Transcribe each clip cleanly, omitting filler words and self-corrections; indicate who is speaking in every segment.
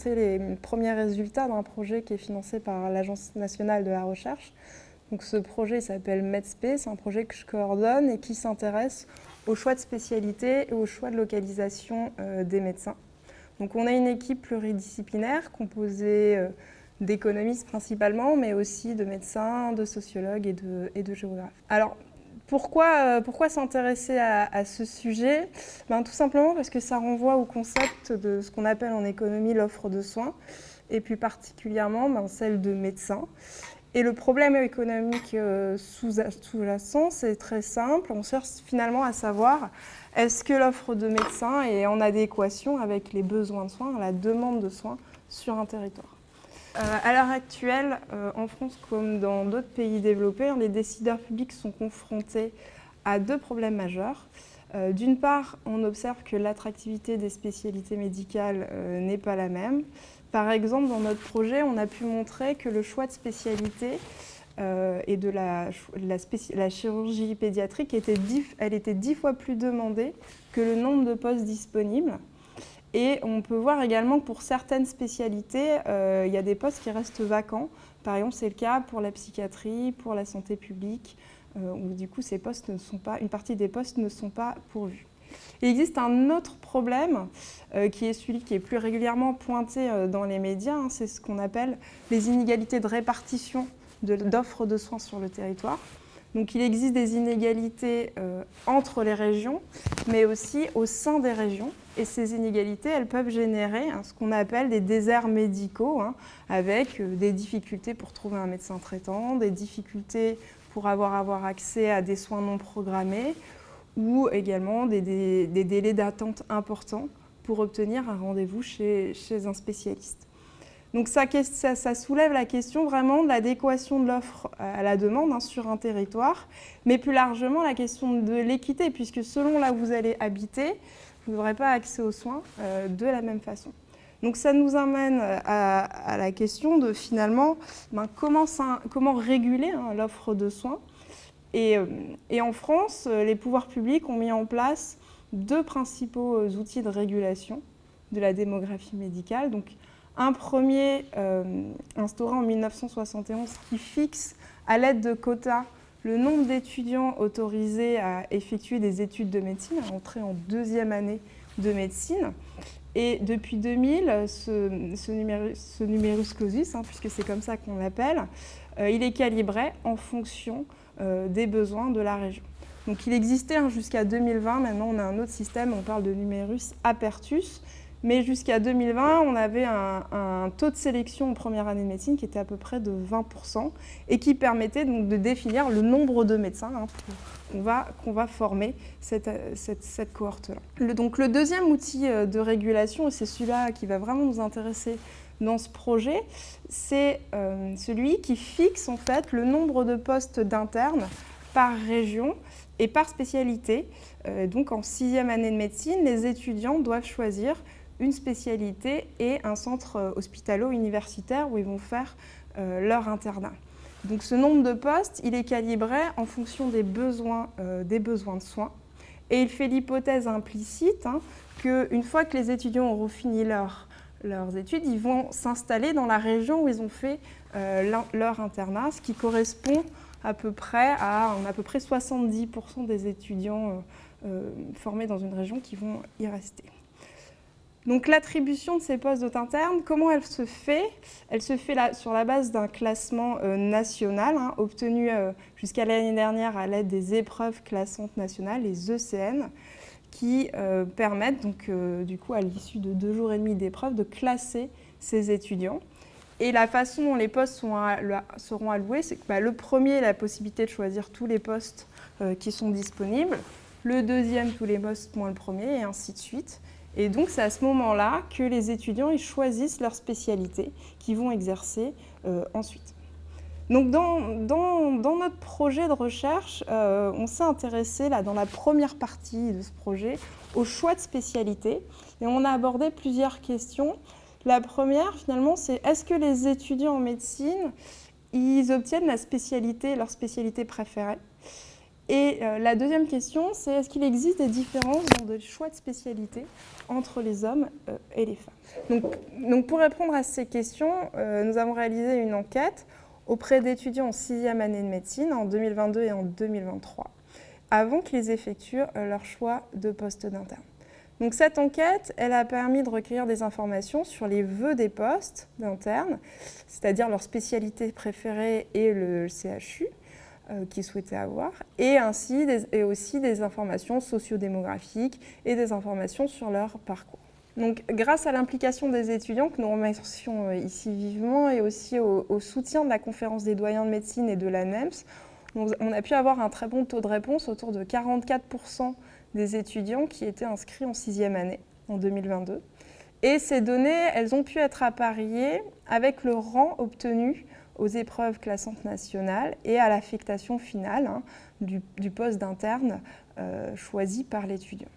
Speaker 1: présenter les premiers résultats d'un projet qui est financé par l'Agence nationale de la recherche. Donc ce projet s'appelle MEDSP, c'est un projet que je coordonne et qui s'intéresse au choix de spécialité et au choix de localisation des médecins. Donc on a une équipe pluridisciplinaire composée d'économistes principalement, mais aussi de médecins, de sociologues et de géographes. Alors, pourquoi s'intéresser à ce sujet ? Tout simplement parce que ça renvoie au concept de ce qu'on appelle en économie l'offre de soins, et plus particulièrement celle de médecins. Et le problème économique sous-jacent, c'est très simple. On cherche finalement à savoir est-ce que l'offre de médecins est en adéquation avec les besoins de soins, la demande de soins sur un territoire. À l'heure actuelle, en France comme dans d'autres pays développés, les décideurs publics sont confrontés à deux problèmes majeurs. D'une part, on observe que l'attractivité des spécialités médicales n'est pas la même. Par exemple, dans notre projet, on a pu montrer que le choix de spécialité et de la chirurgie pédiatrique était 10 fois plus demandée que le nombre de postes disponibles. Et on peut voir également que pour certaines spécialités, il y a des postes qui restent vacants. Par exemple, c'est le cas pour la psychiatrie, pour la santé publique, où du coup, une partie des postes ne sont pas pourvus. Il existe un autre problème qui est celui qui est plus régulièrement pointé dans les médias, c'est ce qu'on appelle les inégalités de répartition d'offres de soins sur le territoire. Donc il existe des inégalités entre les régions, mais aussi au sein des régions. Et ces inégalités, elles peuvent générer ce qu'on appelle des déserts médicaux, avec des difficultés pour trouver un médecin traitant, des difficultés pour avoir accès à des soins non programmés, ou également des délais d'attente importants pour obtenir un rendez-vous chez un spécialiste. Donc ça soulève la question vraiment de l'adéquation de l'offre à la demande sur un territoire, mais plus largement la question de l'équité, puisque selon là où vous allez habiter, vous n'aurez pas accès aux soins de la même façon. Donc ça nous amène à la question de finalement comment réguler l'offre de soins. Et en France, les pouvoirs publics ont mis en place deux principaux outils de régulation de la démographie médicale. Donc, un premier instauré en 1971 qui fixe à l'aide de quotas le nombre d'étudiants autorisés à effectuer des études de médecine, à entrer en deuxième année de médecine. Et depuis 2000, ce numerus clausus, puisque c'est comme ça qu'on l'appelle, il est calibré en fonction des besoins de la région. Donc il existait jusqu'à 2020, maintenant on a un autre système, on parle de numerus apertus, mais jusqu'à 2020, on avait un taux de sélection en première année de médecine qui était à peu près de 20% et qui permettait donc de définir le nombre de médecins qu'on va former cette cohorte-là. Donc le deuxième outil de régulation, et c'est celui-là qui va vraiment nous intéresser dans ce projet, c'est celui qui fixe en fait le nombre de postes d'internes par région et par spécialité. Donc en 6e année de médecine, les étudiants doivent choisir une spécialité et un centre hospitalo-universitaire où ils vont faire leur internat. Donc ce nombre de postes, il est calibré en fonction des besoins de soins. Et il fait l'hypothèse implicite qu'une fois que les étudiants auront fini leurs études, ils vont s'installer dans la région où ils ont fait leur internat, ce qui correspond à peu près à 70% des étudiants formés dans une région qui vont y rester. Donc l'attribution de ces postes d'interne, comment elle se fait ? Elle se fait sur la base d'un classement national obtenu jusqu'à l'année dernière à l'aide des épreuves classantes nationales, les ECN, qui permettent donc, du coup, à l'issue de 2 jours et demi d'épreuves, de classer ces étudiants. Et la façon dont les postes seront alloués, c'est que le premier, la possibilité de choisir tous les postes qui sont disponibles, le deuxième, tous les postes moins le premier, et ainsi de suite. Et donc, c'est à ce moment-là que les étudiants ils choisissent leur spécialité qu'ils vont exercer ensuite. Donc, dans notre projet de recherche, on s'est intéressé, dans la première partie de ce projet, au choix de spécialité. Et on a abordé plusieurs questions. La première, finalement, c'est est-ce que les étudiants en médecine, ils obtiennent leur spécialité préférée ? Et la deuxième question, c'est est-ce qu'il existe des différences dans le choix de spécialité entre les hommes et les femmes? Donc pour répondre à ces questions, nous avons réalisé une enquête auprès d'étudiants en 6e année de médecine en 2022 et en 2023, avant qu'ils effectuent leur choix de poste d'interne. Donc cette enquête, elle a permis de recueillir des informations sur les vœux des postes d'interne, c'est-à-dire leur spécialité préférée et le CHU qu'ils souhaitaient avoir, et aussi des informations sociodémographiques et des informations sur leur parcours. Donc, grâce à l'implication des étudiants, que nous remercions ici vivement, et aussi au soutien de la Conférence des doyens de médecine et de la NEMS, on a pu avoir un très bon taux de réponse, autour de 44% des étudiants qui étaient inscrits en 6e année en 2022. Et ces données, elles ont pu être appariées avec le rang obtenu aux épreuves classantes nationales et à l'affectation finale du poste d'interne choisi par l'étudiant.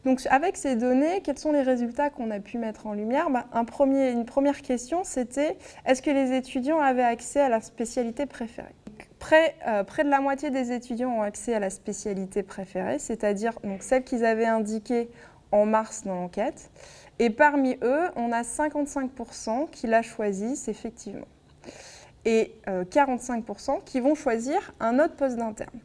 Speaker 1: Donc avec ces données, quels sont les résultats qu'on a pu mettre en lumière? Une première question, c'était est-ce que les étudiants avaient accès à leur spécialité préférée? Près de la moitié des étudiants ont accès à la spécialité préférée, c'est-à-dire celle qu'ils avaient indiquée en mars dans l'enquête. Et parmi eux, on a 55% qui la choisissent effectivement. Et 45% qui vont choisir un autre poste d'interne.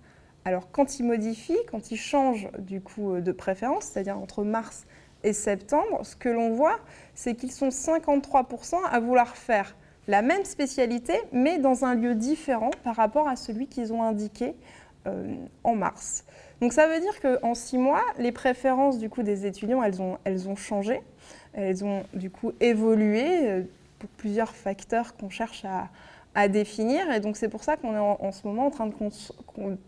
Speaker 1: Alors quand ils modifient, quand ils changent du coup de préférence, c'est-à-dire entre mars et septembre, ce que l'on voit, c'est qu'ils sont 53% à vouloir faire la même spécialité, mais dans un lieu différent par rapport à celui qu'ils ont indiqué en mars. Donc ça veut dire qu'en 6 mois, les préférences du coup, des étudiants, elles ont changé, elles ont du coup évolué pour plusieurs facteurs qu'on cherche à définir. Et donc c'est pour ça qu'on est en ce moment en train de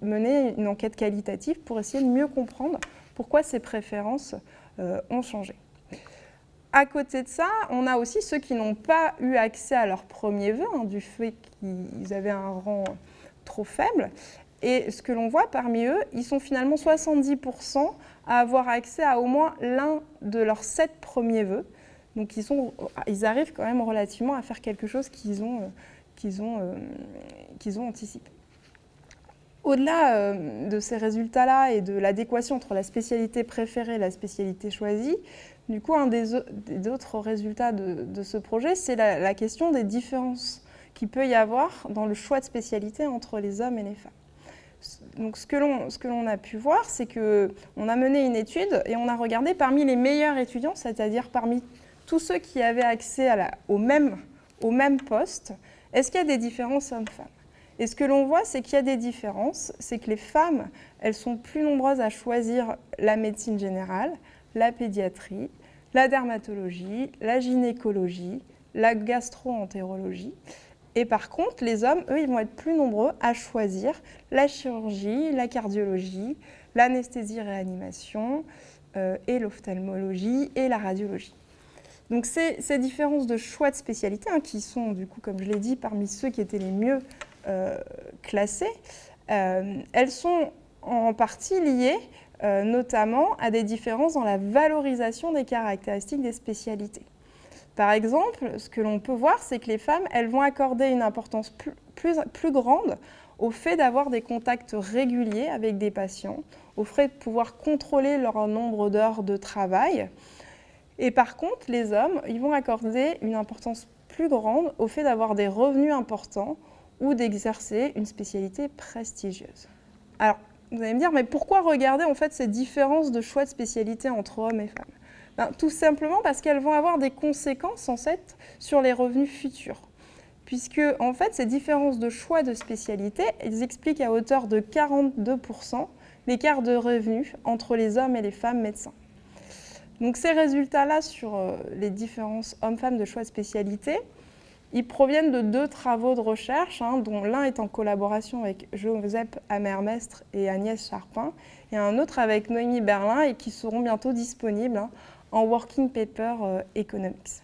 Speaker 1: mener une enquête qualitative pour essayer de mieux comprendre pourquoi ces préférences ont changé. À côté de ça, on a aussi ceux qui n'ont pas eu accès à leur premier vœu, du fait qu'ils avaient un rang trop faible. Et ce que l'on voit parmi eux, ils sont finalement 70% à avoir accès à au moins l'un de leurs 7 premiers vœux. Donc ils arrivent quand même relativement à faire quelque chose qu'ils ont anticipé. Au-delà de ces résultats-là et de l'adéquation entre la spécialité préférée et la spécialité choisie, du coup, un des autres résultats de ce projet, c'est la question des différences qu'il peut y avoir dans le choix de spécialité entre les hommes et les femmes. Donc, ce que l'on a pu voir, c'est qu'on a mené une étude et on a regardé parmi les meilleurs étudiants, c'est-à-dire parmi tous ceux qui avaient accès au même poste, est-ce qu'il y a des différences hommes-femmes? Et ce que l'on voit, c'est qu'il y a des différences, c'est que les femmes, elles sont plus nombreuses à choisir la médecine générale, la pédiatrie, la dermatologie, la gynécologie, la gastro-entérologie. Et par contre, les hommes, eux, ils vont être plus nombreux à choisir la chirurgie, la cardiologie, l'anesthésie-réanimation et l'ophtalmologie et la radiologie. Donc ces différences de choix de spécialité, qui sont, du coup, comme je l'ai dit, parmi ceux qui étaient les mieux classés, elles sont en partie liées notamment à des différences dans la valorisation des caractéristiques des spécialités. Par exemple, ce que l'on peut voir, c'est que les femmes, elles vont accorder une importance plus grande au fait d'avoir des contacts réguliers avec des patients, au fait de pouvoir contrôler leur nombre d'heures de travail. Et par contre, les hommes, ils vont accorder une importance plus grande au fait d'avoir des revenus importants ou d'exercer une spécialité prestigieuse. Alors, vous allez me dire, mais pourquoi regarder en fait ces différences de choix de spécialité entre hommes et femmes? Tout simplement parce qu'elles vont avoir des conséquences en fait, sur les revenus futurs. Puisque en fait, ces différences de choix de spécialité, elles expliquent à hauteur de 42% l'écart de revenus entre les hommes et les femmes médecins. Donc ces résultats-là sur les différences hommes-femmes de choix de spécialité, ils proviennent de 2 travaux de recherche, dont l'un est en collaboration avec Joseph Hammermestre et Agnès Charpin, et un autre avec Noémie Berlin, et qui seront bientôt disponibles en Working Paper Economics.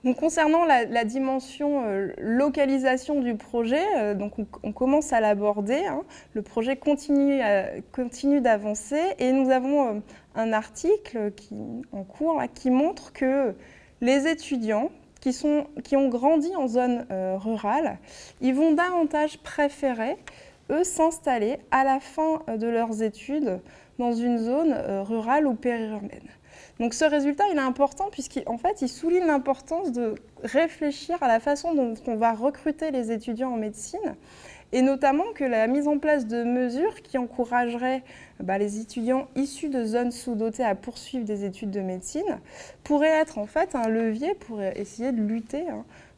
Speaker 1: Donc, concernant la dimension localisation du projet, donc on commence à l'aborder. Le projet continue d'avancer et nous avons un article en cours qui montre que les étudiants qui ont grandi en zone rurale, ils vont davantage préférer eux, s'installer à la fin de leurs études dans une zone rurale ou périurbaine. Donc ce résultat, il est important puisqu'en fait, il souligne l'importance de réfléchir à la façon dont on va recruter les étudiants en médecine, et notamment que la mise en place de mesures qui encourageraient les étudiants issus de zones sous-dotées à poursuivre des études de médecine pourrait être en fait un levier pour essayer de lutter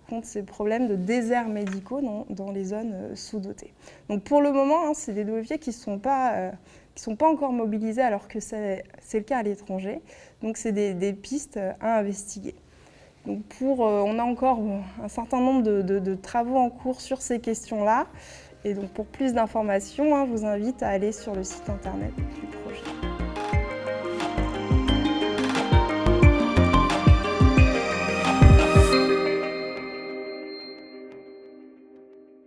Speaker 1: contre ces problèmes de déserts médicaux dans les zones sous-dotées. Donc pour le moment, c'est des leviers qui ne sont pas encore mobilisés alors que c'est le cas à l'étranger. Donc c'est des pistes à investiguer. Donc on a encore un certain nombre de travaux en cours sur ces questions-là. Et donc pour plus d'informations, je vous invite à aller sur le site internet du projet.